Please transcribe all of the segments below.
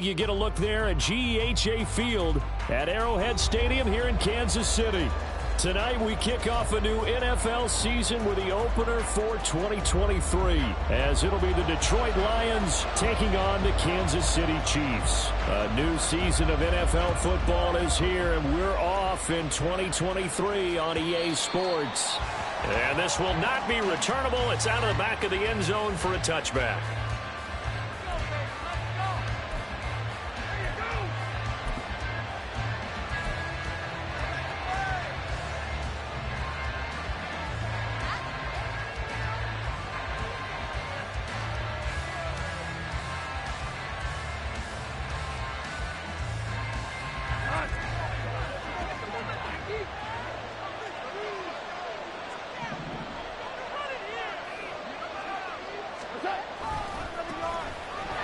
You get a look there at GEHA Field at Arrowhead Stadium here in Kansas City. Tonight we kick off a new NFL season with the opener for 2023, as it'll be the Detroit Lions taking on the Kansas City Chiefs. A new season of NFL football is here, and we're off in 2023 on EA Sports. And this will not be returnable. It's out of the back of the end zone for a touchback.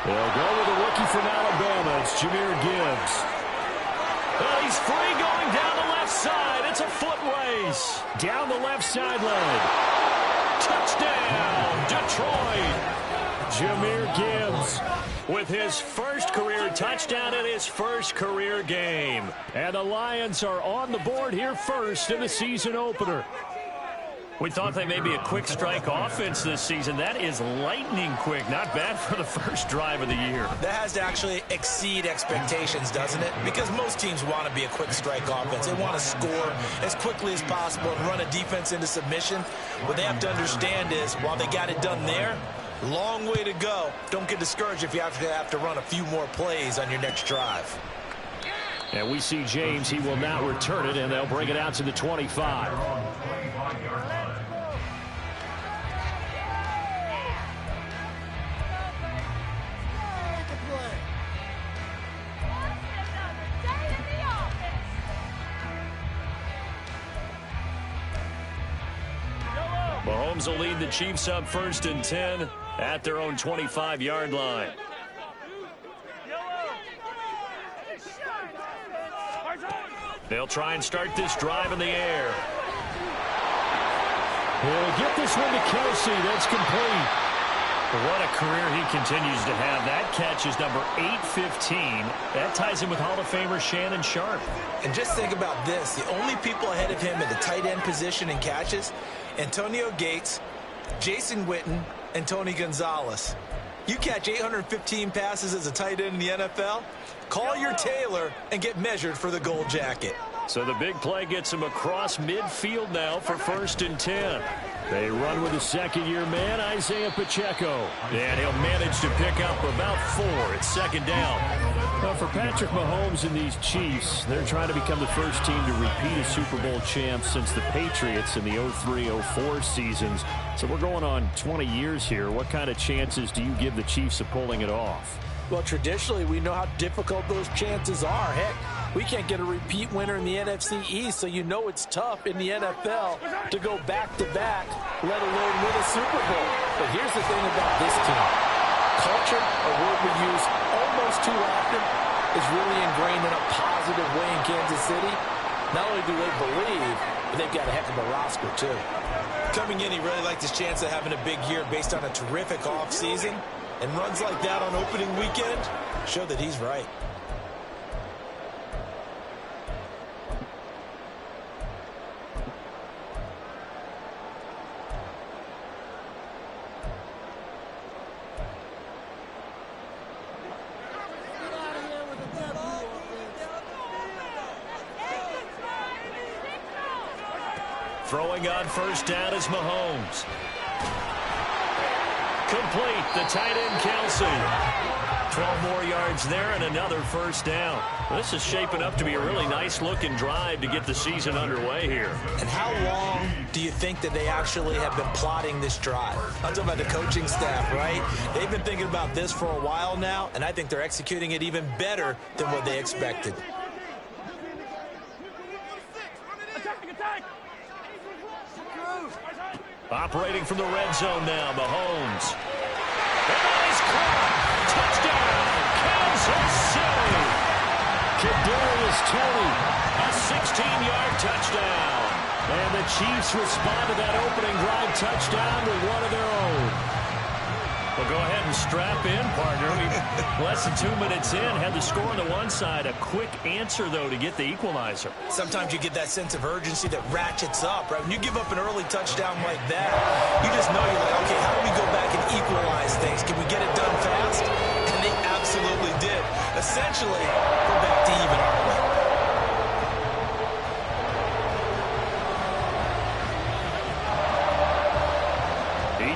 They'll go with a rookie from Alabama. It's Jahmyr Gibbs. Well, he's free going down the left side. It's a foot race. Down the left sideline. Touchdown, Detroit. Jahmyr Gibbs with his first career touchdown in his first career game. And the Lions are on the board here first in the season opener. We thought they may be a quick strike offense this season. That is lightning quick. Not bad for the first drive of the year. That has to actually exceed expectations, doesn't it? Because most teams want to be a quick strike offense. They want to score as quickly as possible and run a defense into submission. What they have to understand is, while they got it done there, long way to go. Don't get discouraged if you have to run a few more plays on your next drive. And we see James. He will not return it, and they'll bring it out to the 25. Mahomes will lead the Chiefs up 1st and 10 at their own 25-yard line. They'll try and start this drive in the air. He'll get this one to Kelsey. That's complete. What a career he continues to have. That catch is number 815. That ties him with Hall of Famer Shannon Sharpe. And just think about this. The only people ahead of him in the tight end position in catches, Antonio Gates, Jason Witten, and Tony Gonzalez. You catch 815 passes as a tight end in the NFL, call your tailor and get measured for the gold jacket. So the big play gets him across midfield now for 1st and 10. They run with a second-year man, Isaiah Pacheco. And he'll manage to pick up about 4. It's 2nd down. Well, for Patrick Mahomes and these Chiefs, they're trying to become the first team to repeat as Super Bowl champs since the Patriots in the 03-04 seasons. So we're going on 20 years here. What kind of chances do you give the Chiefs of pulling it off? Well, traditionally, we know how difficult those chances are. Heck, we can't get a repeat winner in the NFC East, so you know it's tough in the NFL to go back-to-back, let alone win a Super Bowl. But here's the thing about this team. Culture, a word we use almost too often, is really ingrained in a positive way in Kansas City. Not only do they believe, but they've got a heck of a roster, too. Coming in, he really liked his chance of having a big year based on a terrific offseason. And runs like that on opening weekend show that he's right. Throwing on 1st down is Mahomes. Complete, the tight end Kelsey. 12 more yards there and another 1st down. This is shaping up to be a really nice-looking drive to get the season underway here. And how long do you think that they actually have been plotting this drive? I'm talking about the coaching staff, right? They've been thinking about this for a while now, and I think they're executing it even better than what they expected. Operating from the red zone now, Mahomes. And he's caught. Touchdown, Kansas City. Kadarius Toney, a 16-yard touchdown. And the Chiefs respond to that opening drive touchdown with one of their own. Well, go ahead and strap in, partner. Less than 2 minutes in, had the score on the one side. A quick answer, though, to get the equalizer. Sometimes you get that sense of urgency that ratchets up, right? When you give up an early touchdown like that, you just know you're like, okay, how do we go back and equalize things? Can we get it done fast? And they absolutely did. Essentially, we're back to even, aren't we?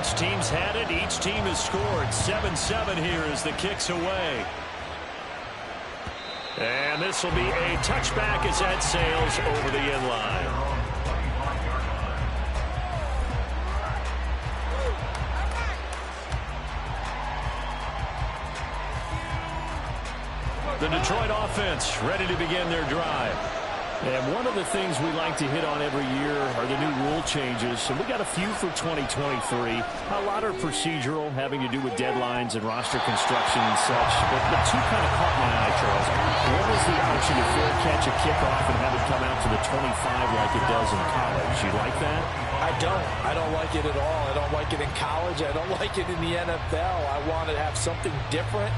Each team's had it. Each team has scored. 7-7 here as the kick's away. And this will be a touchback as that sails over the end line. The Detroit offense ready to begin their drive. And one of the things we like to hit on every year are the new rule changes. And we got a few for 2023. A lot are procedural, having to do with deadlines and roster construction and such. But the two kind of caught my eye, Charles. One is the option to fair catch a kickoff and have it come out to the 25 like it does in college. You like that? I don't. I don't like it at all. I don't like it in college. I don't like it in the NFL. I want to have something different.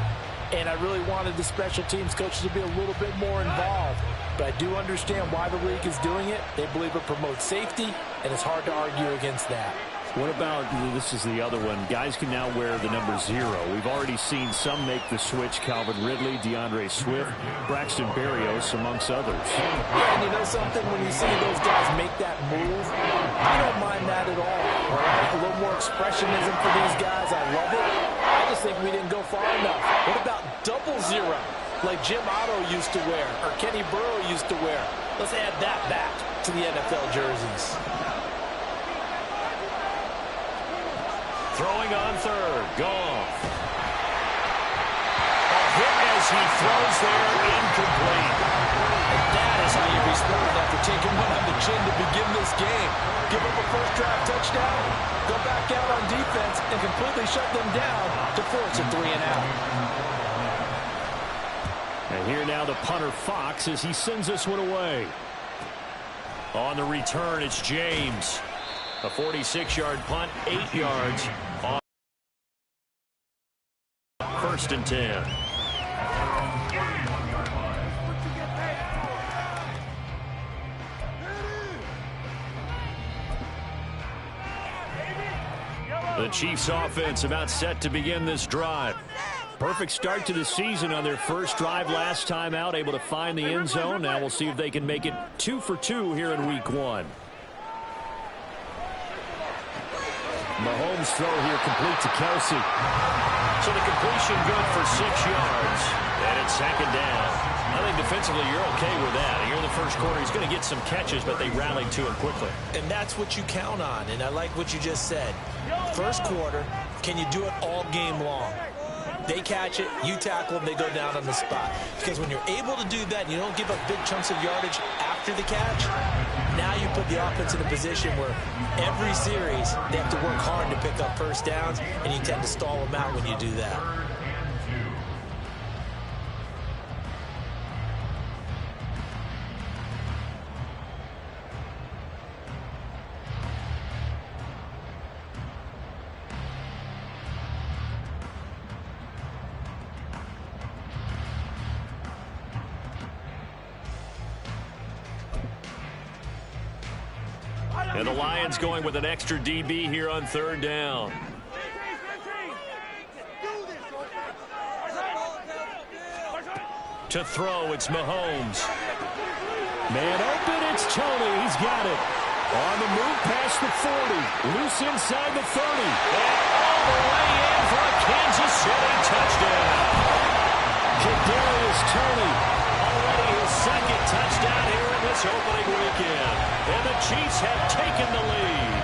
And I really wanted the special teams coaches to be a little bit more involved. But I do understand why the league is doing it. They believe it promotes safety, and it's hard to argue against that. What about, this is the other one, guys can now wear the number 0. We've already seen some make the switch. Calvin Ridley, DeAndre Swift, Braxton Berrios, amongst others. Yeah, and you know something? When you see those guys make that move, I don't mind that at all. All right? A little more expressionism for these guys. I love it. I just think we didn't go far enough. What about double 0, like Jim Otto used to wear or Kenny Burrow used to wear? Let's add that back to the NFL jerseys. Throwing on third. Goff. A hit as he throws there, incomplete. And that is how you respond after taking one on the chin to begin this game. Give up a first drive touchdown, go back out on defense, and completely shut them down to force a 3-and-out. And here now the punter Fox as he sends this one away. On the return, it's James. A 46-yard punt, 8 yards on 1st and 10. The Chiefs offense about set to begin this drive. Perfect start to the season on their first drive last time out, able to find the end zone. Now we'll see if they can make it 2 for 2 here in week 1. Mahomes throw here complete to Kelsey. So the completion good for 6 yards. And it's 2nd down. I think defensively you're okay with that. Here in the first quarter, he's going to get some catches, but they rallied to him quickly. And that's what you count on. And I like what you just said. First quarter, can you do it all game long? They catch it, you tackle them, they go down on the spot. Because when you're able to do that, you don't give up big chunks of yardage after the catch, now you put the offense in a position where every series they have to work hard to pick up first downs, and you tend to stall them out when you do that. And the Lions going with an extra DB here on 3rd down. To throw, it's Mahomes. Man open, it's Tony. He's got it. On the move past the 40. Loose inside the 30. And all the way in for a Kansas City touchdown. Kadarius Toney, already his 2nd touchdown here in this opening weekend. And the Chiefs have taken the lead.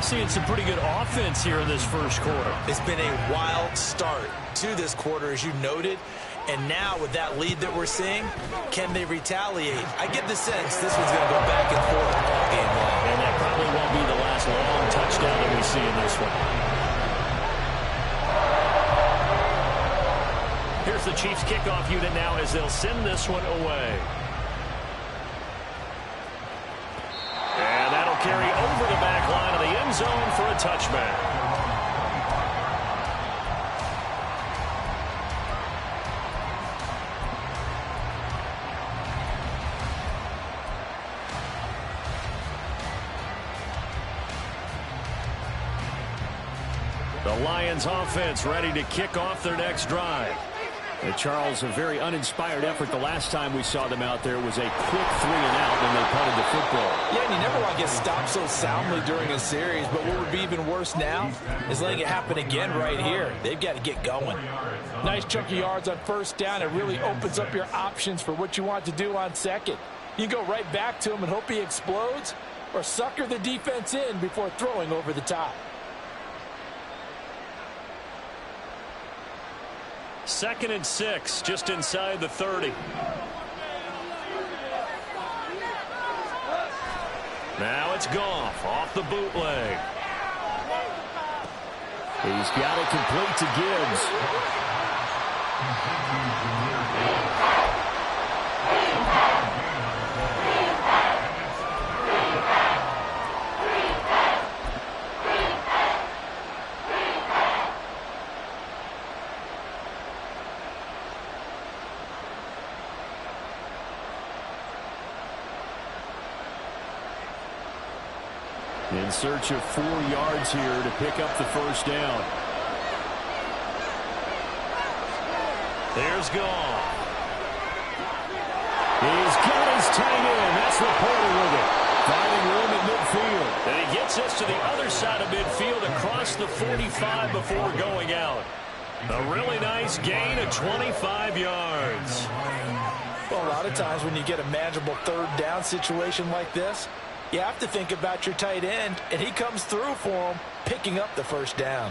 Seeing some pretty good offense here in this first quarter. It's been a wild start to this quarter, as you noted. And now with that lead that we're seeing, can they retaliate? I get the sense this one's going to go back and forth all game long. And that probably won't be the last long touchdown that we see in this one. Here's the Chiefs kickoff unit now as they'll send this one away. And that'll carry over the back line of the end zone for a touchback. The Lions offense ready to kick off their next drive. And Charles, a very uninspired effort the last time we saw them out there was a quick 3-and-out when they punted the football. Yeah, and you never want to get stopped so soundly during a series, but what would be even worse now is letting it happen again right here. They've got to get going. Nice chunk of yards on first down. It really opens up your options for what you want to do on second. You go right back to him and hope he explodes, or sucker the defense in before throwing over the top. 2nd and 6, just inside the 30. Now it's Goff off the bootleg. He's got it complete to Gibbs. In search of 4 yards here to pick up the first down. There's Goff. He's got his tight end. That's Laporta with it. Finding room at midfield. And he gets us to the other side of midfield across the 45 before going out. A really nice gain of 25 yards. Well, a lot of times when you get a manageable 3rd down situation like this, you have to think about your tight end, and he comes through for him, picking up the first down.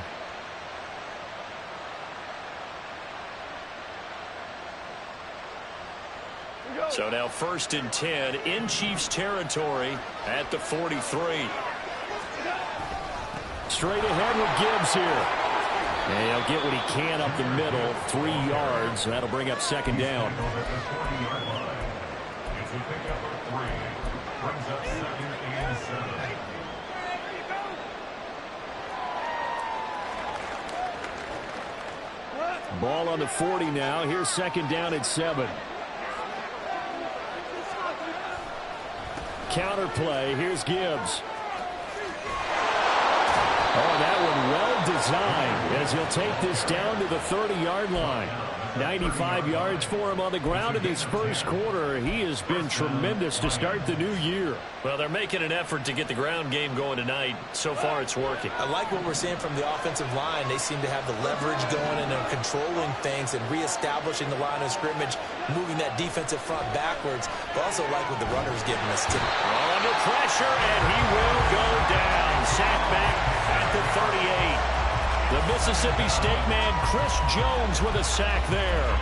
So now 1st and 10 in Chiefs territory at the 43. Straight ahead with Gibbs here. And he'll get what he can up the middle, 3 yards. That'll bring up 2nd down. Ball on the 40 now. Here's 2nd down at 7. Counter play. Here's Gibbs. Oh, that one well designed as he'll take this down to the 30-yard line. 95 yards for him on the ground in this first quarter. He has been tremendous to start the new year. Well, they're making an effort to get the ground game going tonight. So far, it's working. I like what we're seeing from the offensive line. They seem to have the leverage going and they're controlling things and reestablishing the line of scrimmage, moving that defensive front backwards. But also like what the runner's giving us, too. Under pressure, and he will go down. Sacked back at the 38. The Mississippi State man, Chris Jones, with a sack there.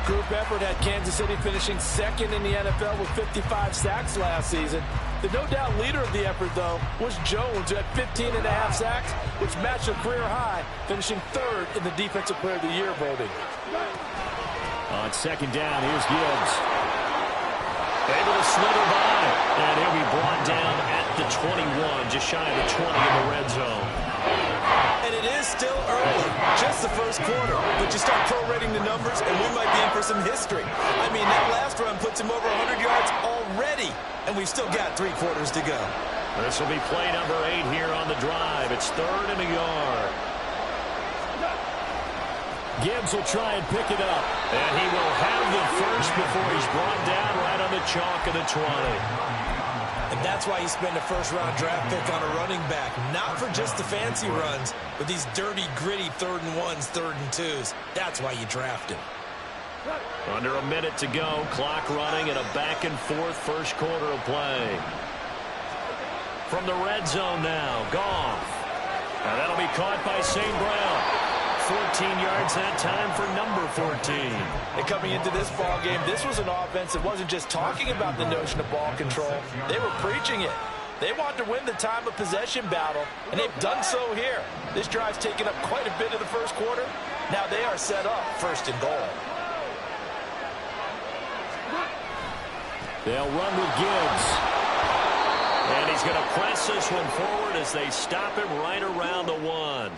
Group effort had Kansas City finishing 2nd in the NFL with 55 sacks last season. The no-doubt leader of the effort, though, was Jones, who had 15.5 sacks, which matched a career high, finishing 3rd in the Defensive Player of the Year voting. On 2nd down, here's Gibbs. Able to slither by, and he'll be brought down at the 21, just shy of the 20 in the red zone. And it is still early, just the first quarter. But you start prorating the numbers, and we might be in for some history. I mean, that last run puts him over 100 yards already, and we've still got 3 quarters to go. This will be play number 8 here on the drive. It's 3rd and a yard. Gibbs will try and pick it up. And he will have the first before he's brought down right on the chalk of the 20. And that's why you spend a first-round draft pick on a running back. Not for just the fancy runs, but these dirty, gritty 3rd and 1s, 3rd and 2s. That's why you draft him. Under a minute to go. Clock running and a back-and-forth first quarter of play. From the red zone now, Goff. And that'll be caught by St. Brown. 14 yards that time for number 14. And coming into this ball game, this was an offense that wasn't just talking about the notion of ball control. They were preaching it. They wanted to win the time of possession battle, and they've done so here. This drive's taken up quite a bit of the first quarter. Now they are set up 1st and goal. They'll run with Gibbs. And he's going to press this one forward as they stop him right around the 1.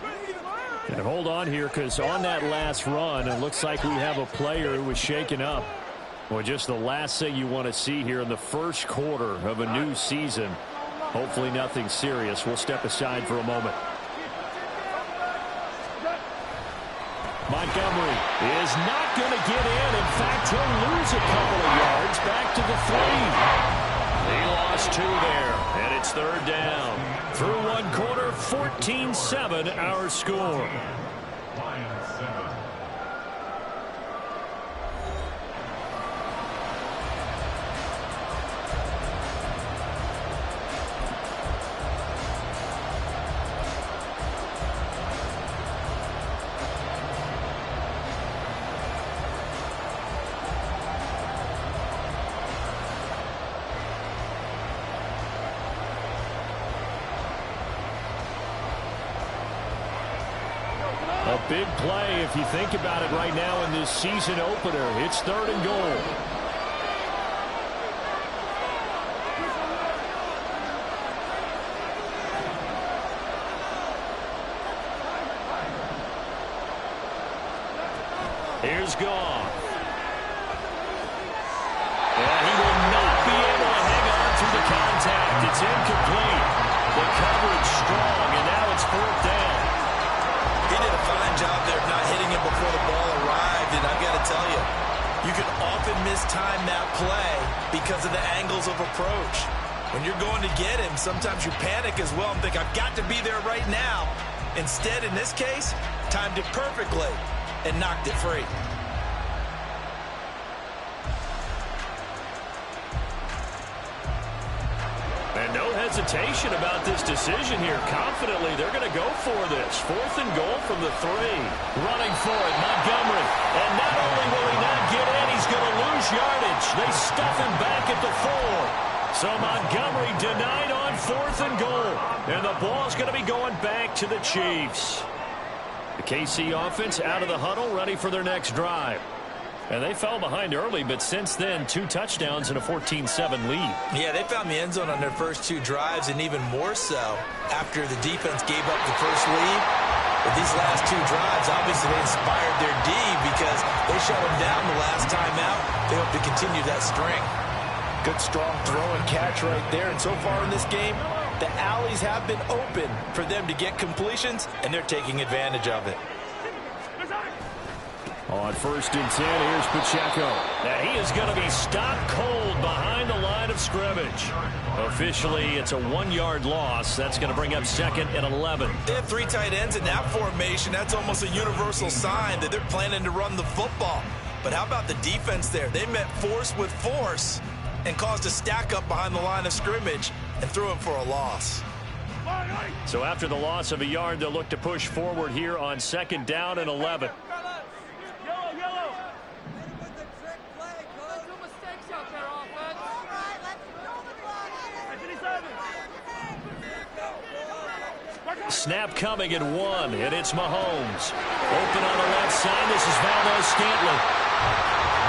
And hold on here, because on that last run, it looks like we have a player who was shaken up. Well, just the last thing you want to see here in the first quarter of a new season. Hopefully nothing serious. We'll step aside for a moment. Montgomery is not going to get in. In fact, he'll lose a couple of yards back to the 3. He lost 2 there, and it's 3rd down. Through 1 quarter, 14-7 our score. A big play if you think about it right now in this season opener. It's 3rd and goal. Here's Goff. And he will not be able to hang on through the contact. It's incomplete. The coverage strong, and now it's 4th down. He did a fine job there of not hitting him before the ball arrived, and I've got to tell you, you can often mistime that play because of the angles of approach. When you're going to get him, sometimes you panic as well and think, I've got to be there right now. Instead, in this case, timed it perfectly and knocked it free. And no hesitation about this decision here. Confidently, they're going to go for this. 4th and goal from the 3. Running for it, Montgomery. And not only will he not get in, he's going to lose yardage. They stuff him back at the 4. So Montgomery denied on 4th and goal. And the ball's going to be going back to the Chiefs. The KC offense out of the huddle, ready for their next drive. And they fell behind early, but since then, 2 touchdowns and a 14-7 lead. Yeah, they found the end zone on their first 2 drives, and even more so after the defense gave up the first lead. But these last 2 drives, obviously they inspired their D because they shut them down the last time out. They hope to continue that string. Good, strong throw and catch right there. And so far in this game, the alleys have been open for them to get completions, and they're taking advantage of it. On 1st and 10, here's Pacheco. Now he is going to be stopped cold behind the line of scrimmage. Officially, it's a 1-yard loss. That's going to bring up 2nd and 11. They have 3 tight ends in that formation. That's almost a universal sign that they're planning to run the football. But how about the defense there? They met force with force and caused a stack up behind the line of scrimmage and threw him for a loss. So after the loss of a yard, they'll look to push forward here on 2nd down and 11. Snap coming at 1, and it's Mahomes. Open on the left side, this is Valdez-Scantling.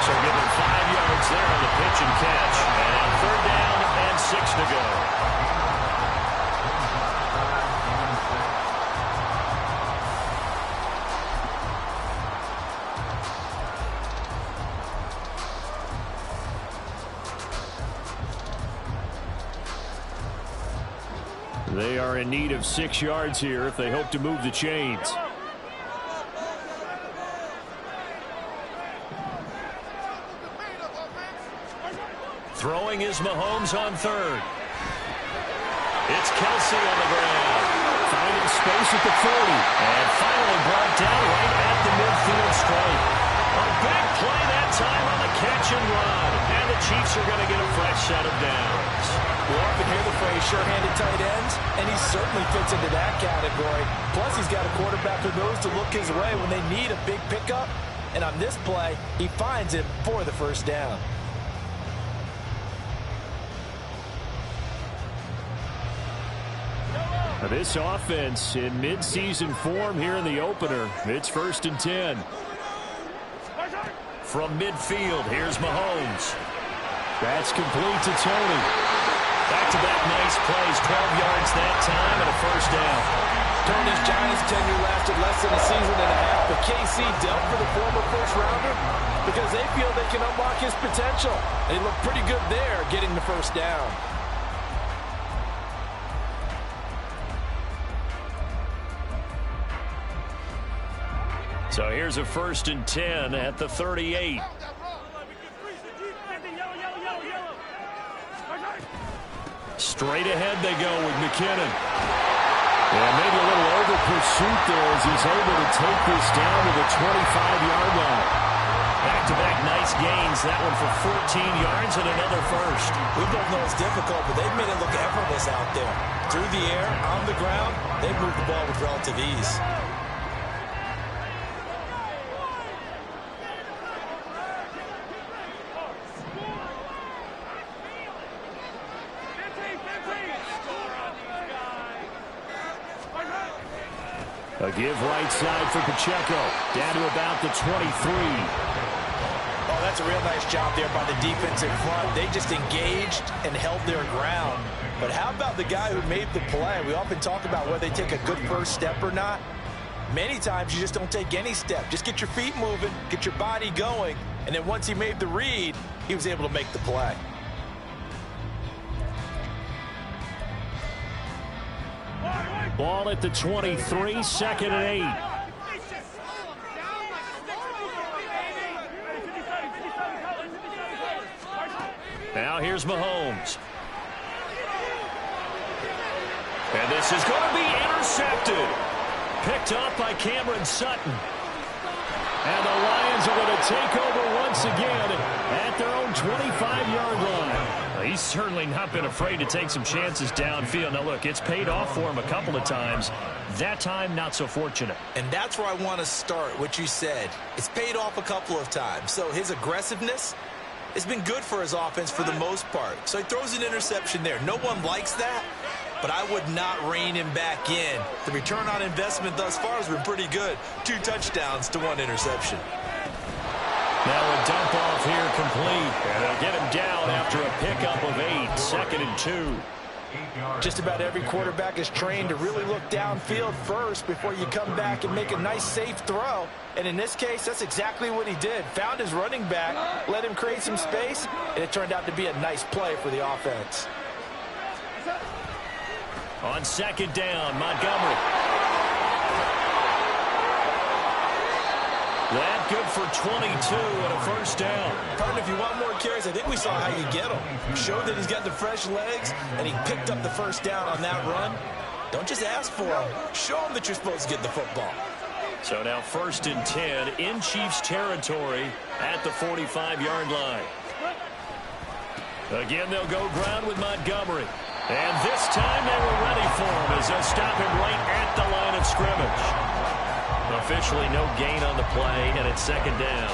So give him 5 yards there on the pitch and catch. And 3rd down and 6 to go. They are in need of 6 yards here if they hope to move the chains. Throwing is Mahomes on 3rd. It's Kelsey on the ground. Finding space at the 40. And finally brought down right at the midfield stripe. A big play that time on the catch and run. And the Chiefs are going to get a fresh set of downs. We often hear the phrase sure-handed tight ends, and he certainly fits into that category. Plus, he's got a quarterback who knows to look his way when they need a big pickup. And on this play, he finds him for the 1st down. Now this offense in midseason form here in the opener. It's 1st and 10. From midfield, here's Mahomes. That's complete to Tony. Back-to-back nice plays, 12 yards that time and a first down. Tony's Giants tenure lasted less than a season and a half, but KC dealt for the former first-rounder because they feel they can unlock his potential. They look pretty good there getting the first down. So here's a 1st and 10 at the 38. Straight ahead they go with McKinnon. And maybe a little over pursuit there as he's able to take this down to the 25-yard line. Back-to-back nice gains. That one for 14 yards and another first. We both know it's difficult, but they've made it look effortless out there. Through the air, on the ground, they've moved the ball with relative ease. A give right side for Pacheco. Down to about the 23. Oh, that's a real nice job there by the defense in front. They just engaged and held their ground. But how about the guy who made the play? We often talk about whether they take a good first step or not. Many times you just don't take any step. Just get your feet moving, get your body going, and then once he made the read, he was able to make the play. Ball at the 23, 2nd and 8. Now here's Mahomes. And this is going to be intercepted. Picked off by Cameron Sutton. And the Lions are going to take over once again at their own 25-yard line. He's certainly not been afraid to take some chances downfield. Now, look, it's paid off for him a couple of times. That time, not so fortunate. And that's where I want to start, what you said. It's paid off a couple of times. So his aggressiveness has been good for his offense for the most part. So he throws an interception there. No one likes that, but I would not rein him back in. The return on investment thus far has been pretty good. 2 touchdowns to 1 interception. Now a dump off here complete. And they'll get him down after a pickup of 8. 2nd and 2. Just about every quarterback is trained to really look downfield first before you come back and make a nice, safe throw. And in this case, that's exactly what he did. Found his running back, let him create some space, and it turned out to be a nice play for the offense. On 2nd down, Montgomery. That good for 22 and a first down. Partner, if you want more carries, I think we saw how you get them. Showed that he's got the fresh legs, and he picked up the first down on that run. Don't just ask for him. Show him that you're supposed to get the football. So now 1st and 10 in Chiefs territory at the 45-yard line. Again, they'll go ground with Montgomery. And this time they were ready for him as they'll stop him right at the line of scrimmage. Officially no gain on the play, and it's 2nd down.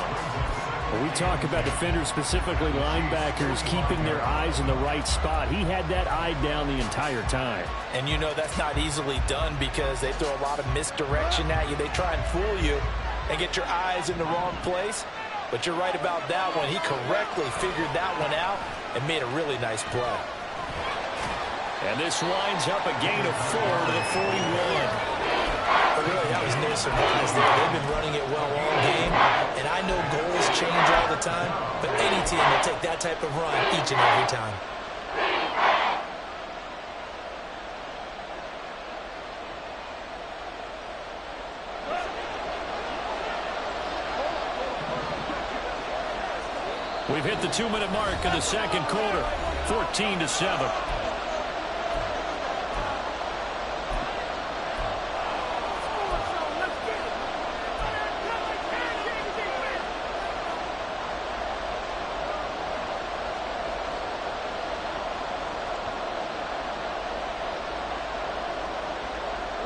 Well, we talk about defenders, specifically linebackers, keeping their eyes in the right spot. He had that eye down the entire time. And you know that's not easily done because they throw a lot of misdirection at you. They try and fool you and get your eyes in the wrong place. But you're right about that one. He correctly figured that one out and made a really nice play. And this winds up a gain of 4 to the 41. But really, that was no surprise there. They've been running it well all game, and I know goals change all the time, but any team will take that type of run each and every time. We've hit the 2-minute mark in the 2nd quarter, 14-7.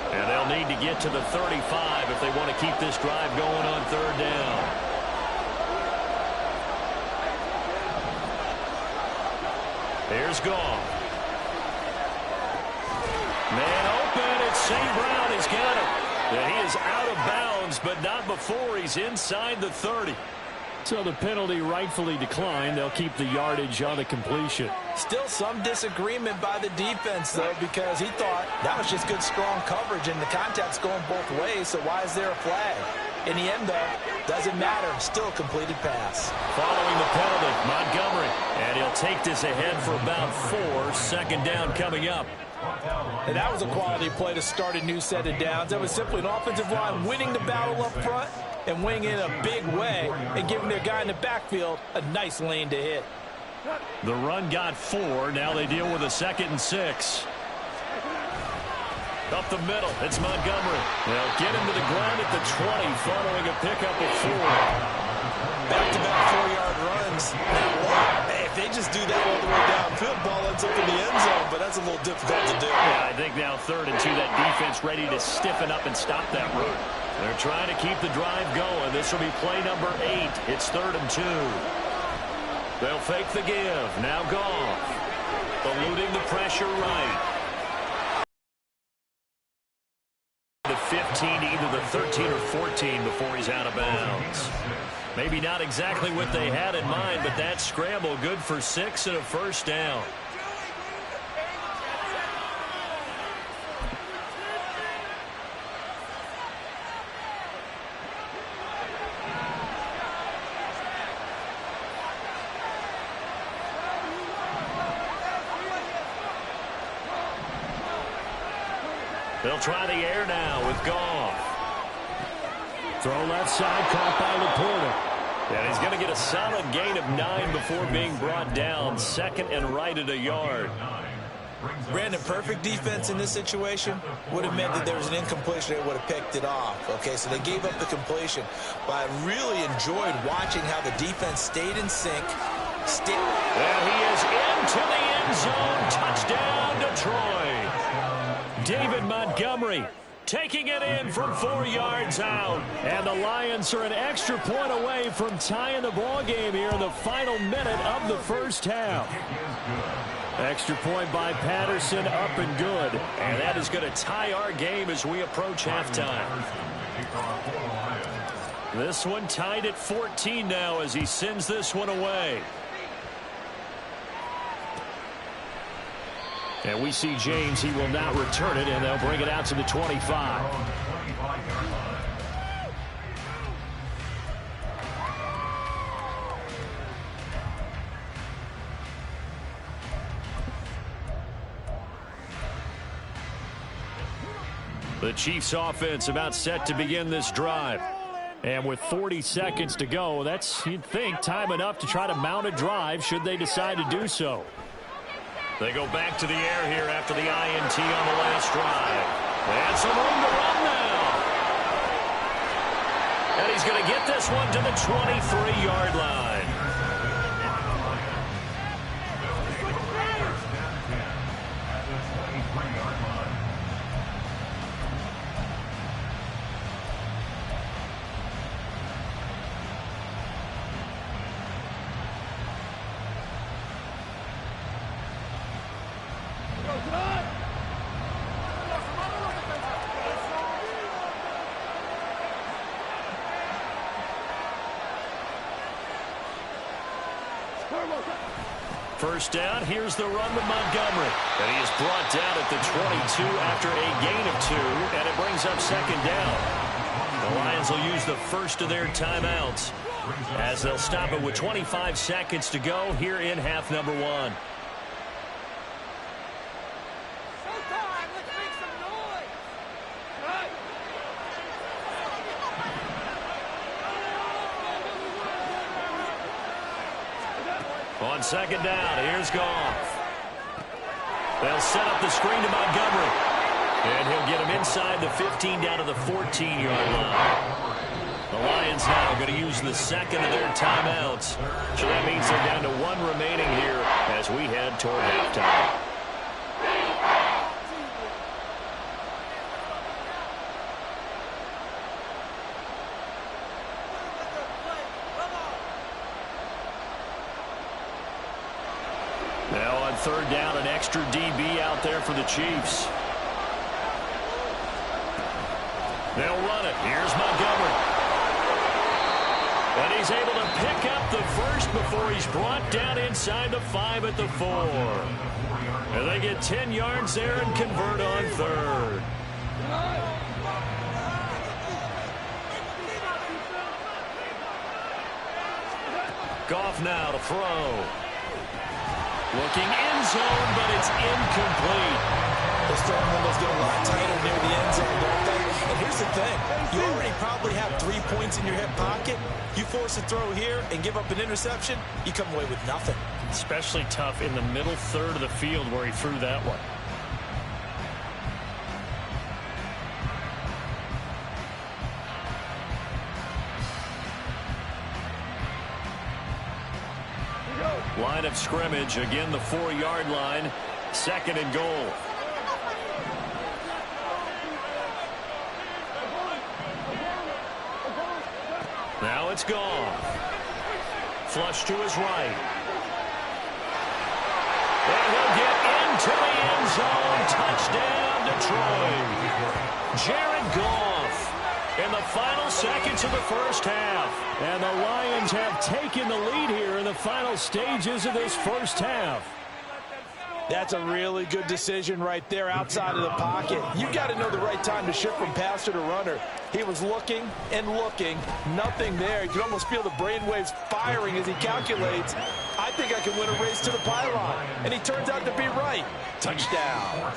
And they'll need to get to the 35 if they want to keep this drive going on 3rd down. Here's Goff. Man open. It's St. Brown. He's got it. And he is out of bounds, but not before he's inside the 30. So the penalty rightfully declined. They'll keep the yardage on the completion. Still some disagreement by the defense, though, because he thought that was just good, strong coverage, and the contact's going both ways, so why is there a flag? In the end, though, doesn't matter. Still a completed pass. Following the penalty, Montgomery. And he'll take this ahead for about 4. Second down coming up. And that was a quality play to start a new set of downs. That was simply an offensive line winning the battle up front and winning it in a big way and giving their guy in the backfield a nice lane to hit. The run got 4. Now they deal with a 2nd and 6. Up the middle, it's Montgomery. They'll get him to the ground at the 20, following a pickup of 4. Back-to-back 4-yard runs. Hey, if they just do that all the way downfield, ball ends up in the end zone, but that's a little difficult to do. Yeah, I think now 3rd and 2, that defense ready to stiffen up and stop that run. They're trying to keep the drive going. This will be play number 8. It's 3rd and 2. They'll fake the give. Now Goff. Eluding the pressure right. The 15 to either the 13 or 14 before he's out of bounds. Maybe not exactly what they had in mind, but that scramble good for 6 and a first down. They'll try the air now with Goff. Throw left side, caught by Laporta. And he's going to get a solid gain of 9 before being brought down. 2nd and right at a yard. Brandon, perfect defense in this situation would have meant that there was an incompletion. They would have picked it off. Okay, so they gave up the completion. But I really enjoyed watching how the defense stayed in sync. Well, he is into the end zone. Touchdown, Detroit. David Montgomery taking it in from 4 yards out. And the Lions are an extra point away from tying the ball game here in the final minute of the first half. Extra point by Patterson, up and good. And that is going to tie our game as we approach halftime. This one tied at 14 now as he sends this one away. And we see James, he will not return it, and they'll bring it out to the 25. The Chiefs offense about set to begin this drive. And with 40 seconds to go, that's, you'd think, time enough to try to mount a drive should they decide to do so. They go back to the air here after the INT on the last drive. And some room to run now. And he's going to get this one to the 23-yard line. First down, here's the run with Montgomery. And he is brought down at the 22 after a gain of 2, and it brings up 2nd down. The Lions will use the first of their timeouts as they'll stop it with 25 seconds to go here in half number 1. On 2nd down, here's Goff. They'll set up the screen to Montgomery. And he'll get him inside the 15 down to the 14-yard line. The Lions now are going to use the second of their timeouts. So that means they're down to 1 remaining here as we head toward halftime. Now on 3rd down, an extra DB out there for the Chiefs. They'll run it. Here's Montgomery. And he's able to pick up the first before he's brought down inside the 5 at the 4. And they get 10 yards there and convert on third. Goff now to throw. Looking end zone, but it's incomplete. Those throwing windows get a lot tighter near the end zone, don't they? And here's the thing. You already probably have 3 points in your hip pocket. You force a throw here and give up an interception, you come away with nothing. Especially tough in the middle third of the field where he threw that one. Line of scrimmage, again the 4-yard line, 2nd and goal. Now it's gone. Flush to his right. And he'll get into the end zone. Touchdown, Detroit. Jared Goff in the final seconds of the first half. And the Lions have taken the lead here in the final stages of this first half. That's a really good decision right there outside of the pocket. You got to know the right time to shift from passer to runner. He was looking and looking, nothing there. You can almost feel the brainwaves firing as he calculates, I think I can win a race to the pylon. And he turns out to be right. Touchdown.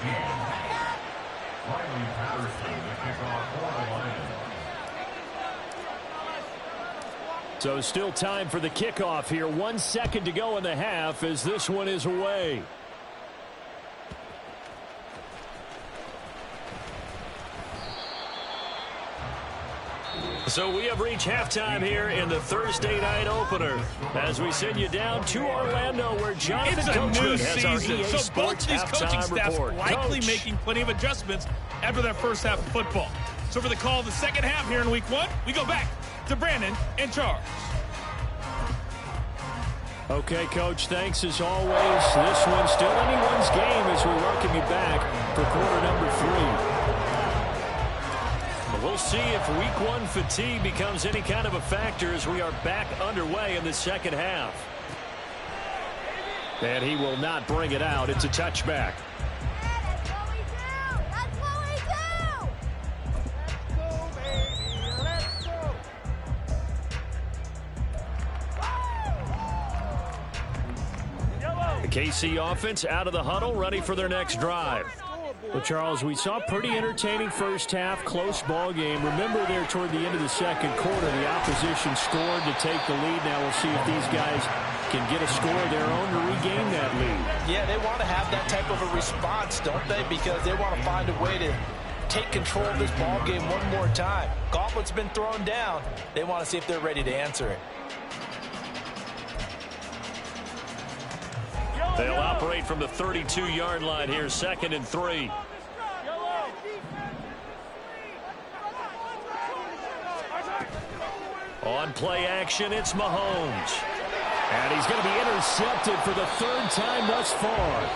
So still time for the kickoff here. 1 second to go in the half as this one is away. So we have reached halftime here in the Thursday night opener as we send you down to Orlando where Jonathan Coachman has our EA so Sports both these coaching staffs report. likely Coach. making plenty of adjustments after that first half of football. So for the call of the second half here in week 1, we go back to Brandon and Charles. Okay, Coach, thanks as always. This one's still anyone's game as we welcome you back for quarter number 3. But we'll see if week 1 fatigue becomes any kind of a factor as we are back underway in the second half. And he will not bring it out. It's a touchback. The KC offense out of the huddle, ready for their next drive. Well, Charles, we saw a pretty entertaining first half, close ball game. Remember there toward the end of the second quarter, the opposition scored to take the lead. Now we'll see if these guys can get a score of their own to regain that lead. Yeah, they want to have that type of a response, don't they? Because they want to find a way to take control of this ball game one more time. Gauntlet's been thrown down. They want to see if they're ready to answer it. They'll operate from the 32-yard line here, 2nd and 3. On play action, it's Mahomes. And he's going to be intercepted for the 3rd time thus far.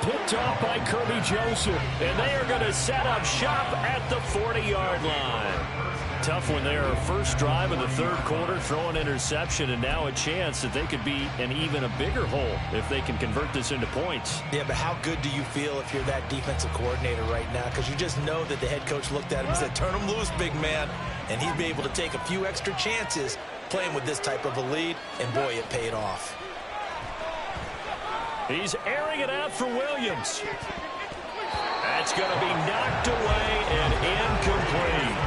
Picked off by Kirby Joseph. And they are going to set up shop at the 40-yard line. Tough when they're first drive in the 3rd quarter, throw an interception, and now a chance that they could be in even a bigger hole if they can convert this into points. Yeah, but how good do you feel if you're that defensive coordinator right now? Because you just know that the head coach looked at him and said, turn him loose, big man. And he'd be able to take a few extra chances playing with this type of a lead, and boy, it paid off. He's airing it out for Williams. That's going to be knocked away and incomplete.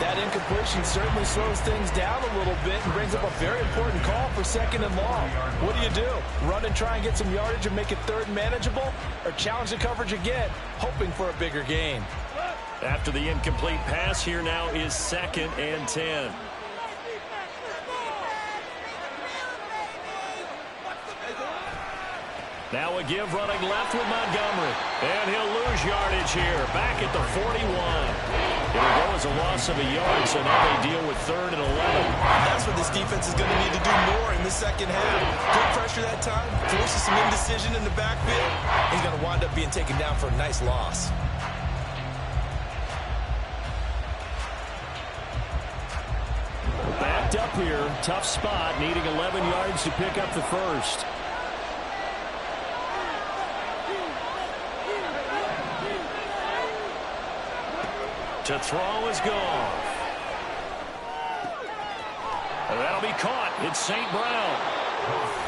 That incompletion certainly slows things down a little bit and brings up a very important call for 2nd and long. What do? Run and try and get some yardage and make it 3rd manageable, or challenge the coverage again, hoping for a bigger gain? After the incomplete pass, here now is 2nd and 10. Now a give running left with Montgomery. And he'll lose yardage here. Back at the 41. It'll go as a loss of a yard, so now they deal with 3rd and 11. That's what this defense is going to need to do more in the second half. Good pressure that time. Forces some indecision in the backfield. He's going to wind up being taken down for a nice loss. Back picked up here. Tough spot, needing 11 yards to pick up the first. To throw is gone. That'll be caught. It's St. Brown.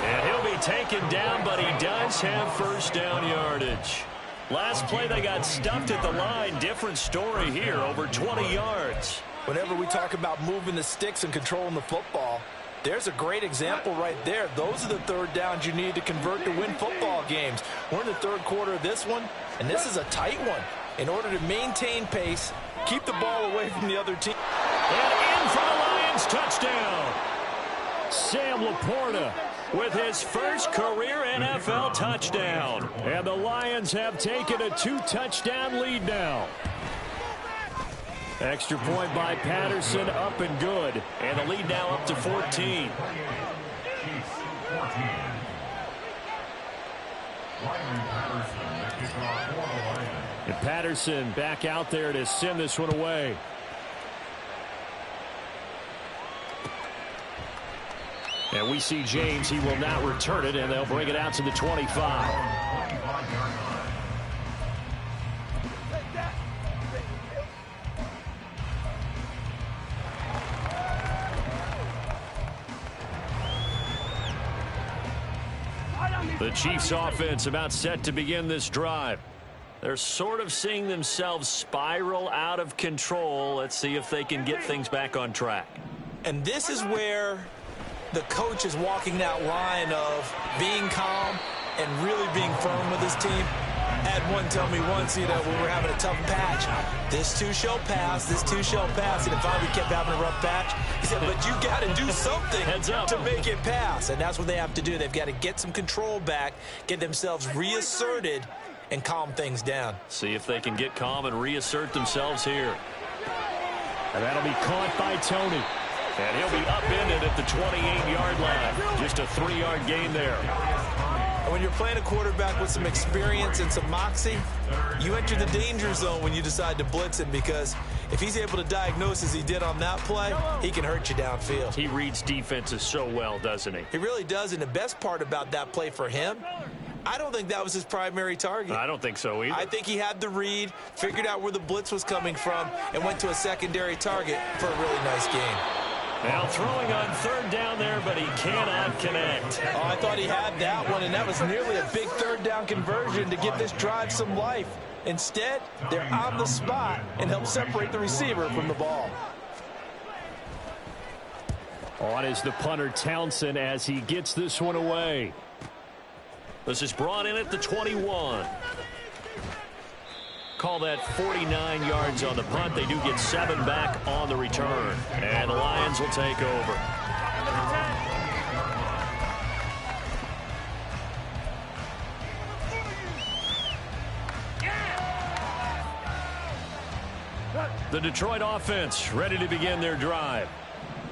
And he'll be taken down, but he does have first down yardage. Last play, they got stuffed at the line. Different story here, over 20 yards. Whenever we talk about moving the sticks and controlling the football, there's a great example right there. Those are the third downs you need to convert to win football games. We're in the third quarter of this one, and this is a tight one. In order to maintain pace, keep the ball away from the other team. And in for the Lions, touchdown. Sam Laporta with his first career NFL touchdown. And the Lions have taken a 2-touchdown lead now. Extra point by Patterson, up and good. And the lead now up to 14. And Patterson back out there to send this one away. And we see James. He will not return it, and they'll bring it out to the 25. The Chiefs offense about set to begin this drive. They're sort of seeing themselves spiral out of control. Let's see if they can get things back on track. And this is where the coach is walking that line of being calm and really being firm with his team. I had one tell me once, when we're having a tough patch, this too shall pass, this too shall pass. And if we kept having a rough patch, he said, but you got to do something to make it pass. And that's what they have to do. They've got to get some control back, get themselves reasserted, and calm things down. See if they can get calm and reassert themselves here. And that'll be caught by Tony. And he'll be upended at the 28-yard line. Just a 3-yard gain there. And when you're playing a quarterback with some experience and some moxie, you enter the danger zone when you decide to blitz him, because if he's able to diagnose as he did on that play, he can hurt you downfield. He reads defenses so well, doesn't he? He really does, and the best part about that play for him, I don't think that was his primary target. I don't think so either. I think he had the read, figured out where the blitz was coming from, and went to a secondary target for a really nice game. Now throwing on third down there, but he cannot connect. Oh, I thought he had that one, and that was nearly a big third down conversion to give this drive some life. Instead, they're on the spot and help separate the receiver from the ball. On is the punter Townsend as he gets this one away. This is brought in at the 21. Call that 49 yards on the punt. They do get 7 back on the return. And the Lions will take over. The Detroit offense ready to begin their drive.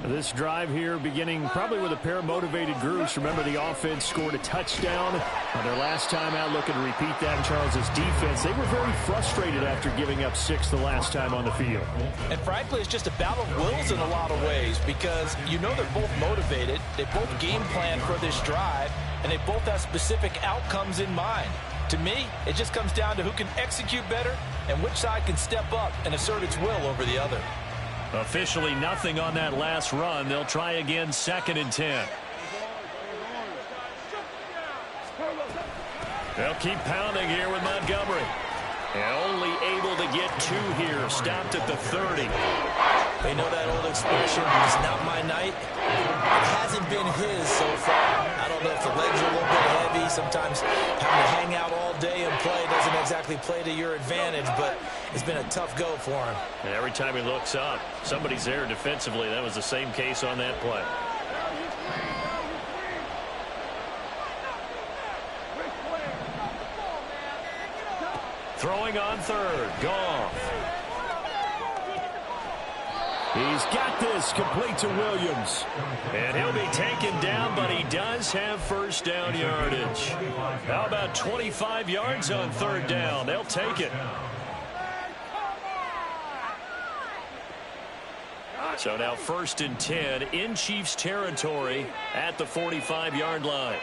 This drive here beginning probably with a pair of motivated groups. Remember, the offense scored a touchdown on their last time out. Looking to repeat that in Charles's defense. They were very frustrated after giving up 6 the last time on the field. And frankly, it's just a battle of wills in a lot of ways, because they're both motivated. They both game plan for this drive, and they both have specific outcomes in mind. To me, it just comes down to who can execute better and which side can step up and assert its will over the other. Officially nothing on that last run. They'll try again, 2nd and 10. They'll keep pounding here with Montgomery. And only able to get 2 here. Stopped at the 30. They know that old expression, it's not my night. It hasn't been his so far. I don't know if the legs are a little bit heavy. Sometimes having to hang out all day and play doesn't exactly play to your advantage, but it's been a tough go for him. And every time he looks up, somebody's there defensively. That was the same case on that play. Throwing on third. Goff. He's got this complete to Williams. And he'll be taken down, but he does have first down yardage. How about 25 yards on third down? They'll take it. So now 1st and 10 in Chiefs territory at the 45-yard line.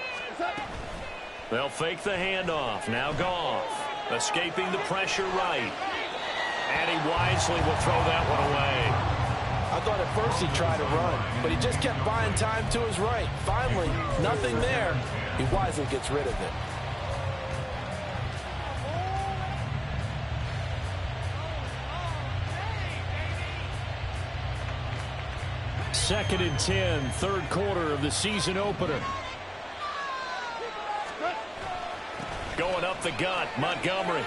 They'll fake the handoff. Now Goff escaping the pressure right. And he wisely will throw that one away. I thought at first he tried to run, but he just kept buying time to his right. Finally, nothing there. He wisely gets rid of it. Second and 10, third quarter of the season opener. Going up the gut, Montgomery.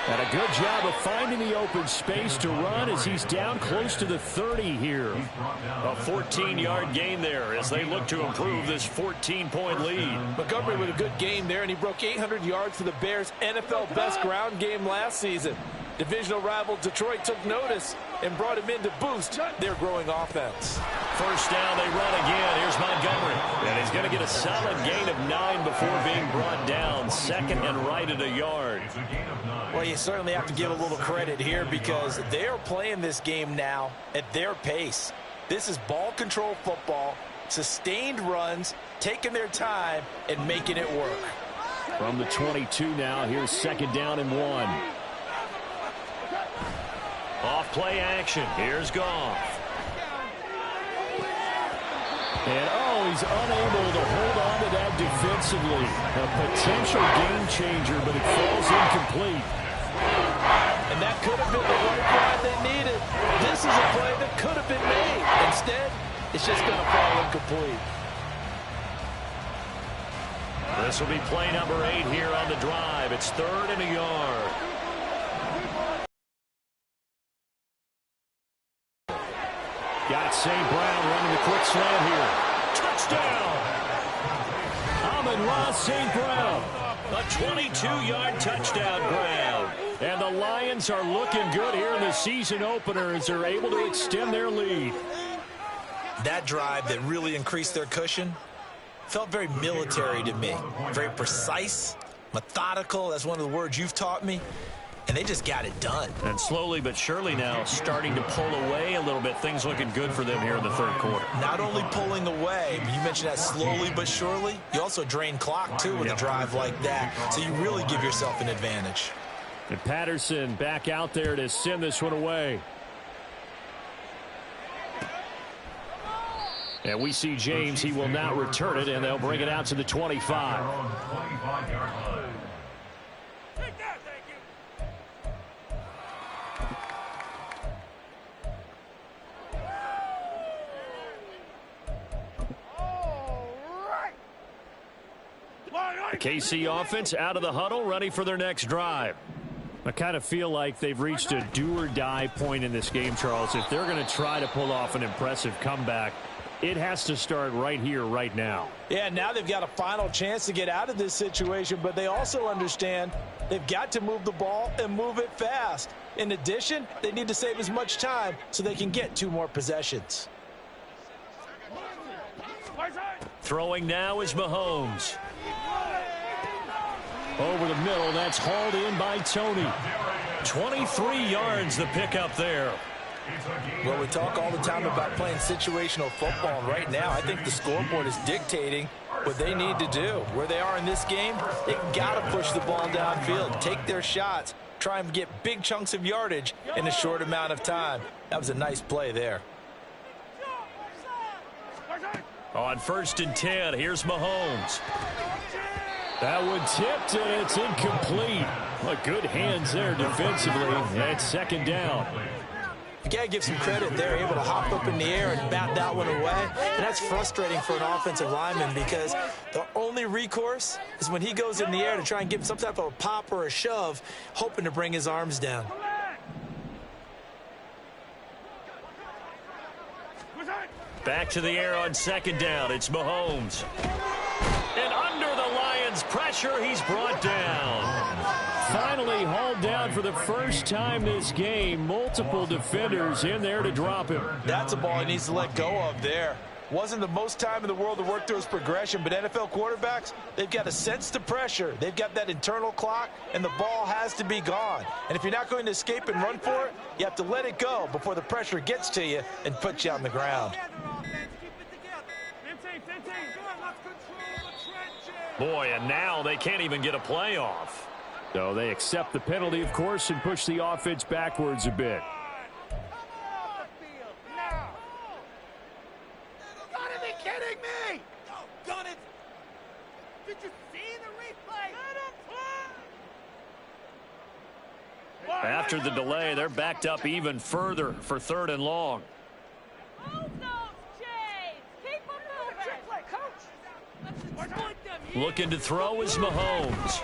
And a good job of finding the open space to run as he's down close to the 30 here. A 14-yard gain there as they look to improve this 14-point lead. Montgomery with a good game there, and he broke 800 yards for the Bears' NFL best ground game last season. Divisional rival Detroit took notice and brought him in to boost their growing offense. First down, they run again. Here's Montgomery. And he's going to get a solid gain of 9 before being brought down. Second and right at a yard. Well, you certainly have to give a little credit here because they are playing this game now at their pace. This is ball control football, sustained runs, taking their time, and making it work. From the 22 now, here's 2nd down and 1. Off play action. Here's Goff. And he's unable to hold on to that defensively. A potential game changer, but it falls incomplete. And that could have been the one drive they needed. This is a play that could have been made. Instead, it's just going to fall incomplete. This will be play number 8 here on the drive. It's 3rd and a yard. Got St. Brown running the quick slant here. Touchdown! Amon-Ra St. Brown. A 22-yard touchdown grab. And the Lions are looking good here in the season opener as they're able to extend their lead. That drive that really increased their cushion felt very military to me. Very precise, methodical. That's one of the words you've taught me. And they just got it done. And slowly but surely now starting to pull away a little bit. Things looking good for them here in the 3rd quarter. Not only pulling away, but you mentioned that slowly but surely. You also drain clock, too, with a drive like that. So you really give yourself an advantage. And Patterson back out there to send this one away. And we see James. He will not return it, and they'll bring it out to the 25. The KC offense out of the huddle, ready for their next drive. I kind of feel like they've reached a do-or-die point in this game, Charles. If they're going to try to pull off an impressive comeback, it has to start right here, right now. Yeah, now they've got a final chance to get out of this situation, but they also understand they've got to move the ball and move it fast. In addition, they need to save as much time so they can get 2 more possessions. Throwing now is Mahomes. Over the middle, that's hauled in by Tony. 23 yards the pickup there. Well, we talk all the time about playing situational football, and right now I think the scoreboard is dictating what they need to do. Where they are in this game, they got to push the ball downfield, take their shots, try and get big chunks of yardage in a short amount of time. That was a nice play there. On 1st and 10, here's Mahomes. That one tipped, and it's incomplete. Well, good hands there defensively. And 2nd down. You got to give some credit. They're able to hop up in the air and bat that one away. And that's frustrating for an offensive lineman because the only recourse is when he goes in the air to try and give him some type of a pop or a shove, hoping to bring his arms down. Back to the air on 2nd down. It's Mahomes. And under the Lions' pressure, he's brought down. Finally hauled down for the first time this game. Multiple defenders in there to drop him. That's a ball he needs to let go of there. Wasn't the most time in the world to work through his progression, but NFL quarterbacks, they've got to sense the pressure. They've got that internal clock, and the ball has to be gone. And if you're not going to escape and run for it, you have to let it go before the pressure gets to you and puts you on the ground. Boy, and now they can't even get a play off. So they accept the penalty, of course, and push the offense backwards a bit. After the delay, they're backed up even further for 3rd and long. Looking to throw is Mahomes.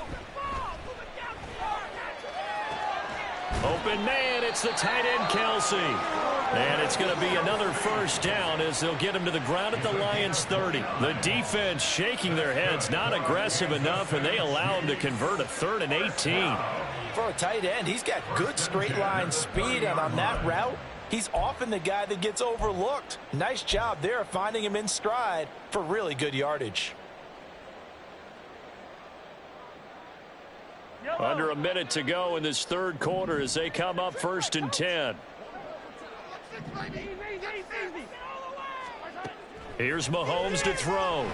Open man, it's the tight end, Kelsey. And it's going to be another first down as they'll get him to the ground at the Lions' 30. The defense shaking their heads, not aggressive enough, and they allow him to convert a 3rd and 18. For a tight end, he's got good straight line speed, and on that route, he's often the guy that gets overlooked. Nice job there finding him in stride for really good yardage. Under a minute to go in this 3rd quarter as they come up 1st and 10. Here's Mahomes to throw.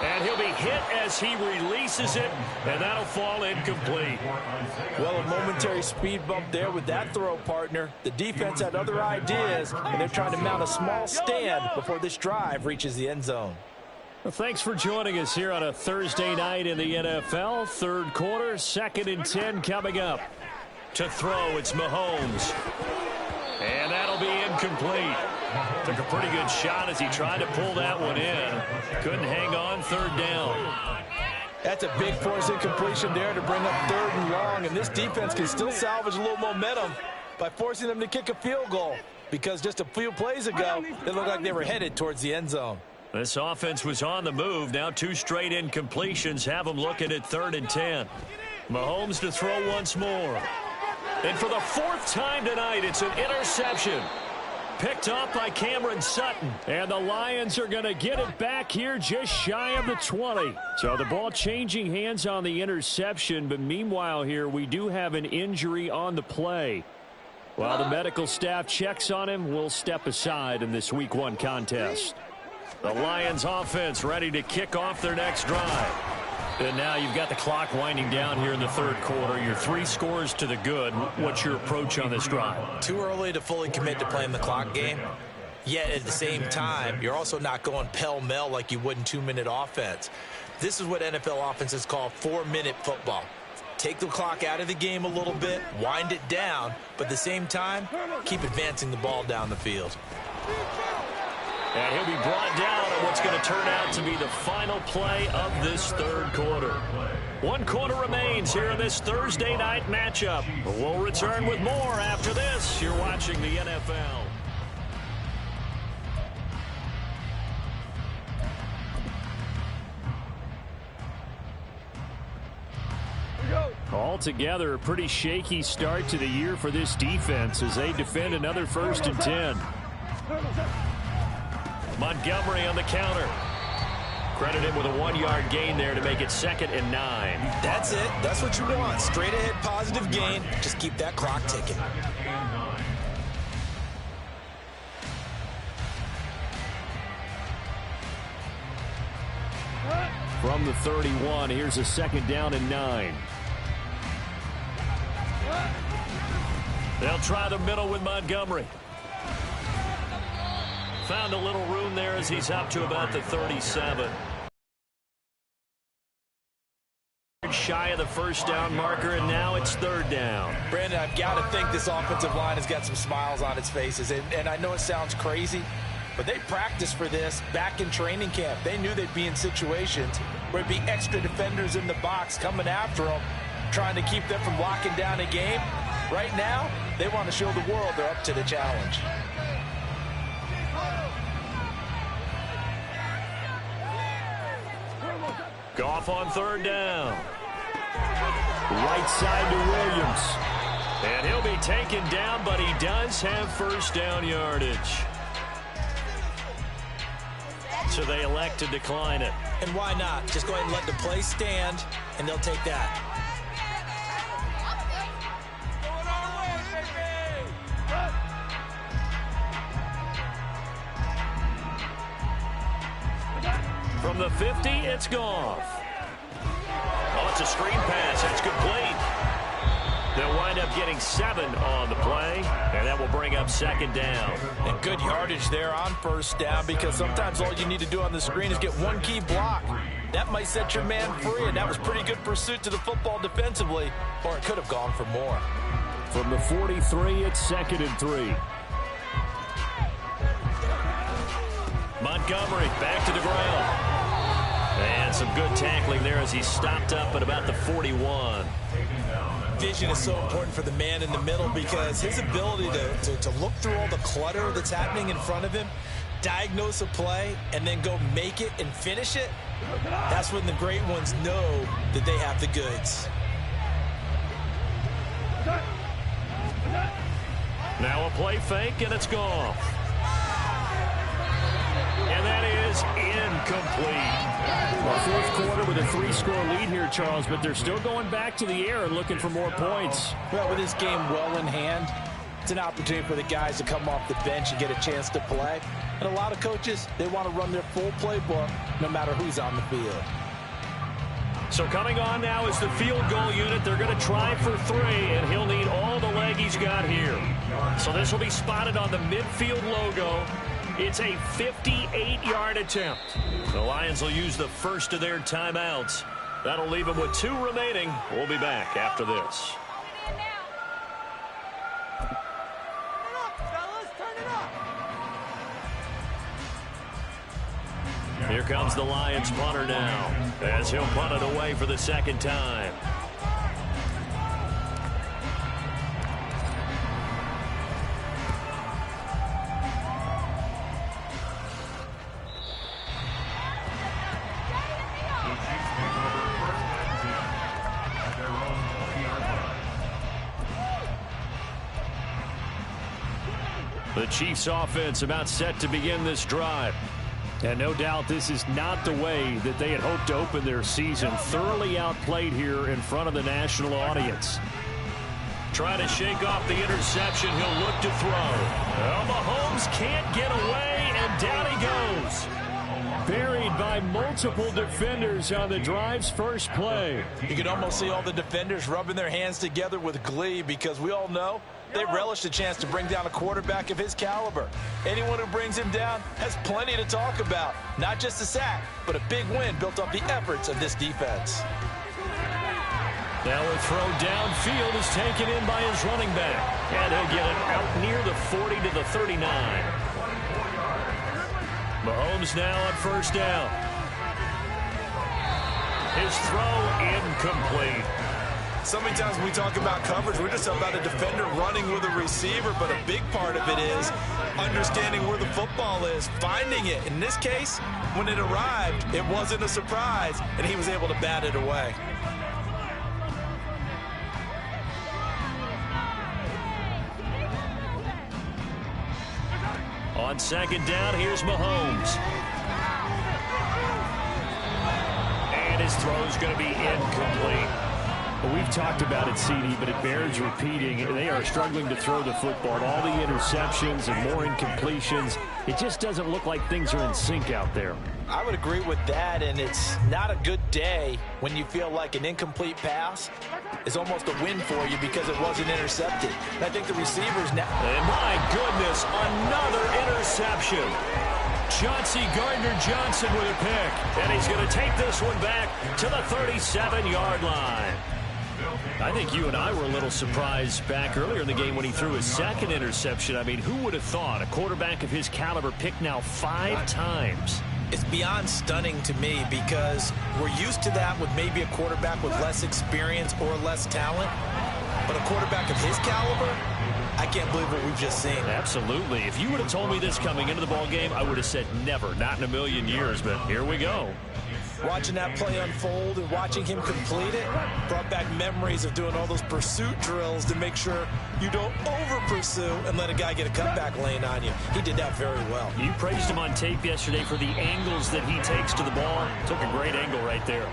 And he'll be hit as he releases it, and that'll fall incomplete. Well, a momentary speed bump there with that throw, partner. The defense had other ideas, and they're trying to mount a small stand before this drive reaches the end zone. Well, thanks for joining us here on a Thursday night in the NFL. 3rd quarter, 2nd and 10 coming up. To throw, it's Mahomes. And that'll be incomplete. Took a pretty good shot as he tried to pull that one in. Couldn't hang on, 3rd down. That's a big force incompletion there to bring up 3rd and long, and this defense can still salvage a little momentum by forcing them to kick a field goal, because just a few plays ago, it looked like they were headed towards the end zone. This offense was on the move. Now 2 straight incompletions have them looking at 3rd and 10. Mahomes to throw once more. And for the 4th time tonight, it's an interception. Picked off by Cameron Sutton. And the Lions are going to get it back here just shy of the 20. So the ball changing hands on the interception. But meanwhile here, we do have an injury on the play. While the medical staff checks on him, we'll step aside in this Week 1 contest. The Lions offense ready to kick off their next drive. And now you've got the clock winding down here in the 3rd quarter. You're 3 scores to the good. What's your approach on this drive? Too early to fully commit to playing the clock game. Yet at the same time, you're also not going pell-mell like you would in 2-minute offense. This is what NFL offenses call 4-minute football. Take the clock out of the game a little bit, wind it down, but at the same time, keep advancing the ball down the field. And he'll be brought down on what's going to turn out to be the final play of this 3rd quarter. 1 quarter remains here in this Thursday night matchup. We'll return with more after this. You're watching the NFL. Altogether, a pretty shaky start to the year for this defense as they defend another 1st and 10. Montgomery on the counter. Credit him with a 1-yard gain there to make it 2nd and 9. That's it. That's what you want. Straight ahead positive gain. Just keep that clock ticking. From the 31, here's a 2nd down and 9. They'll try the middle with Montgomery. Found a little room there as he's up to about the 37. Shy of the 1st down marker, and now it's 3rd down. Brandon, I've got to think this offensive line has got some smiles on its faces. And I know it sounds crazy, but they practiced for this back in training camp. They knew they'd be in situations where it'd be extra defenders in the box coming after them, trying to keep them from locking down a game. Right now, they want to show the world they're up to the challenge. Goff on 3rd down. Right side to Williams. And he'll be taken down, but he does have 1st down yardage. So they elect to decline it. And why not? Just go ahead and let the play stand, and they'll take that. From the 50, it's Goff. Oh, it's a screen pass. That's complete. They'll wind up getting 7 on the play, and that will bring up second down. And good yardage there on first down, because sometimes all you need to do on the screen is get one key block. That might set your man free, and that was pretty good pursuit to the football defensively, or it could have gone for more. From the 43, it's 2nd and 3. Montgomery back to the ground. And some good tackling there as he stopped up at about the 41. Vision is so important for the man in the middle, because his ability to look through all the clutter that's happening in front of him, diagnose a play, and then go make it and finish it, that's when the great ones know that they have the goods. Now a play fake, and it's gone. And that is incomplete. Well, fourth quarter with a 3-score lead here, Charles, but they're still going back to the air and looking for more points. Well, with this game well in hand, it's an opportunity for the guys to come off the bench and get a chance to play. And a lot of coaches, they want to run their full playbook no matter who's on the field. So coming on now is the field goal unit. They're going to try for 3, and he'll need all the leg he's got here. So this will be spotted on the midfield logo. It's a 58-yard attempt. The Lions will use the first of their timeouts. That'll leave them with 2 remaining. We'll be back after this. Here comes the Lions punter now, as he'll punt it away for the second time. The Chiefs offense about set to begin this drive. And no doubt this is not the way that they had hoped to open their season. Thoroughly outplayed here in front of the national audience. Trying to shake off the interception. He'll look to throw. Well, Mahomes can't get away, and down he goes. Buried by multiple defenders on the drive's first play. You can almost see all the defenders rubbing their hands together with glee, because we all know they relish the chance to bring down a quarterback of his caliber. Anyone who brings him down has plenty to talk about. Not just a sack, but a big win built off the efforts of this defense. Now a throw downfield is taken in by his running back. And he'll get it out near the 40 to the 39. Mahomes now on first down. His throw incomplete. So many times when we talk about coverage, we're just about a defender running with a receiver, but a big part of it is understanding where the football is, finding it. In this case, when it arrived, it wasn't a surprise, and he was able to bat it away. On second down, here's Mahomes. And his throw's going to be incomplete. Well, we've talked about it, CD, but it bears repeating. They are struggling to throw the football. All the interceptions and more incompletions. It just doesn't look like things are in sync out there. I would agree with that, and it's not a good day when you feel like an incomplete pass is almost a win for you because it wasn't intercepted. And I think the receivers now... And my goodness, another interception. Chauncey Gardner-Johnson with a pick. And he's going to take this one back to the 37-yard line. I think you and I were a little surprised back earlier in the game when he threw his second interception. I mean, who would have thought a quarterback of his caliber picked now 5 times? It's beyond stunning to me, because we're used to that with maybe a quarterback with less experience or less talent. But a quarterback of his caliber, I can't believe what we've just seen. Absolutely. If you would have told me this coming into the ball game, I would have said never, not in a million years, but here we go. Watching that play unfold and watching him complete it brought back memories of doing all those pursuit drills to make sure you don't over-pursue and let a guy get a cutback lane on you. He did that very well. You praised him on tape yesterday for the angles that he takes to the ball. Took a great angle right there.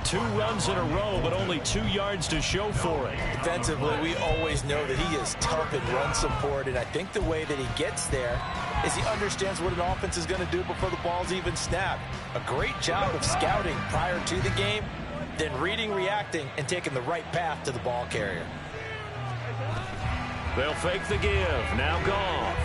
2 runs in a row, but only 2 yards to show for it. Defensively, we always know that he is tough in run support, and I think the way that he gets there is he understands what an offense is going to do before the ball's even snapped. A great job of scouting prior to the game, then reading, reacting, and taking the right path to the ball carrier. They'll fake the give. Now Goff.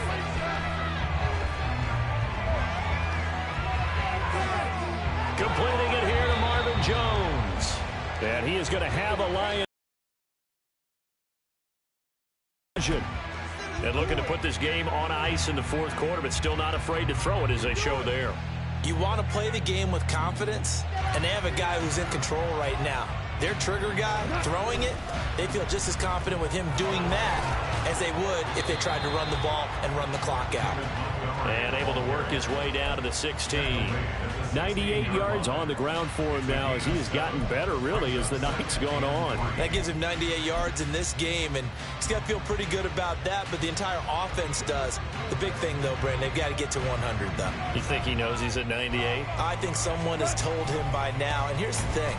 Completing it here to Marvin Jones. And he is going to have a Lion. And looking to put this game on ice in the 4th quarter, but still not afraid to throw it as they show there. You want to play the game with confidence, and they have a guy who's in control right now. Their trigger guy throwing it, they feel just as confident with him doing that as they would if they tried to run the ball and run the clock out. And able to work his way down to the 16. 98 yards on the ground for him now as he has gotten better, really, as the night's gone on. That gives him 98 yards in this game, and he's got to feel pretty good about that, but the entire offense does. The big thing, though, Brandon, they've got to get to 100, though. You think he knows he's at 98? I think someone has told him by now, and here's the thing.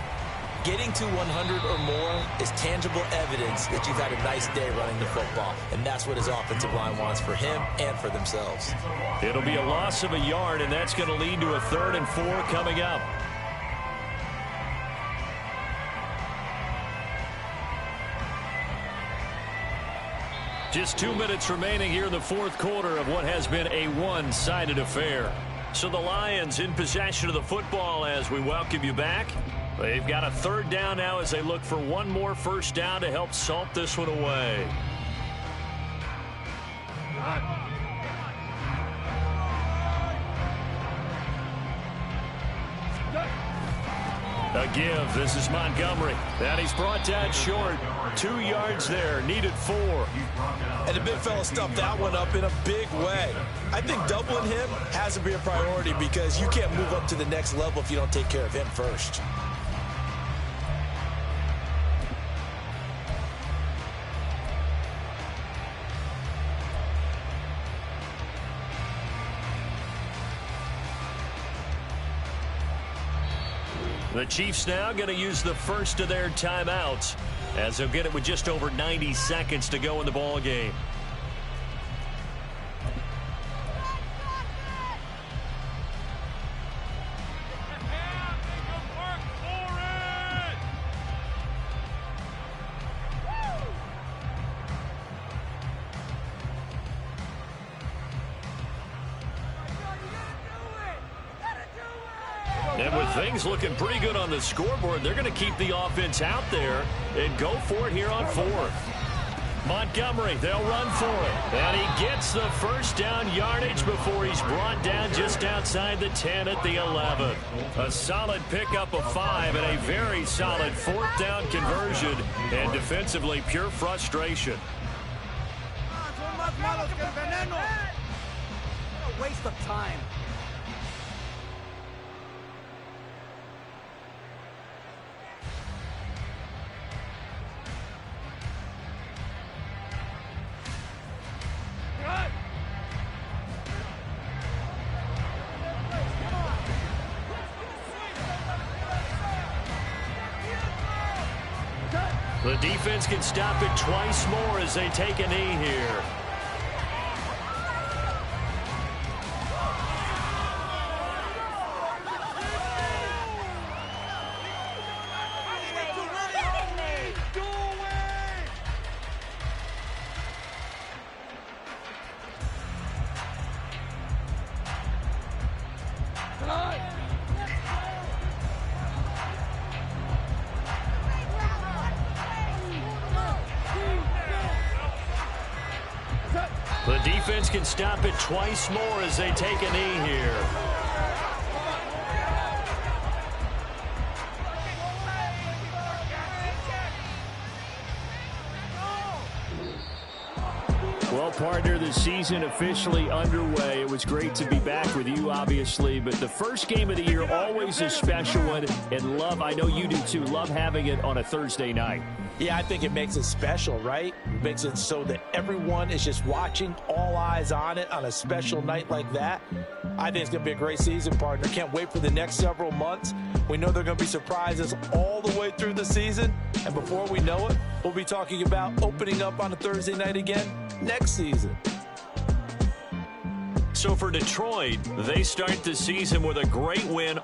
Getting to 100 or more is tangible evidence that you've had a nice day running the football, and that's what his offensive line wants for him and for themselves. It'll be a loss of a yard, and that's going to lead to a 3rd and 4 coming up. Just 2 minutes remaining here in the 4th quarter of what has been a one-sided affair. So the Lions in possession of the football as we welcome you back. They've got a 3rd down now as they look for one more first down to help salt this one away. A give. This is Montgomery. And he's brought down short. 2 yards there. Needed 4. And the big fella stuffed that one up in a big way. I think doubling him has to be a priority because you can't move up to the next level if you don't take care of him first. The Chiefs now going to use the first of their timeouts as they'll get it with just over 90 seconds to go in the ball game. And with things looking pretty good on the scoreboard, they're going to keep the offense out there and go for it here on 4th. Montgomery, they'll run for it. And he gets the first down yardage before he's brought down just outside the 10 at the 11. A solid pickup of 5 and a very solid 4th down conversion. And defensively, pure frustration. A waste of time. The defense can stop it twice more as they take a knee here. The defense can stop it twice more as they take a knee here. Well, partner, the season officially underway. It was great to be back with you, obviously, but the first game of the year, always a special one, and love, I know you do too, love having it on a Thursday night. Yeah, I think it makes it special, right? It makes it so that everyone is just watching, all eyes on it on a special night like that. I think it's going to be a great season, partner. Can't wait for the next several months. We know there are going to be surprises all the way through the season, and before we know it, we'll be talking about opening up on a Thursday night again next season. So for Detroit, they start the season with a great win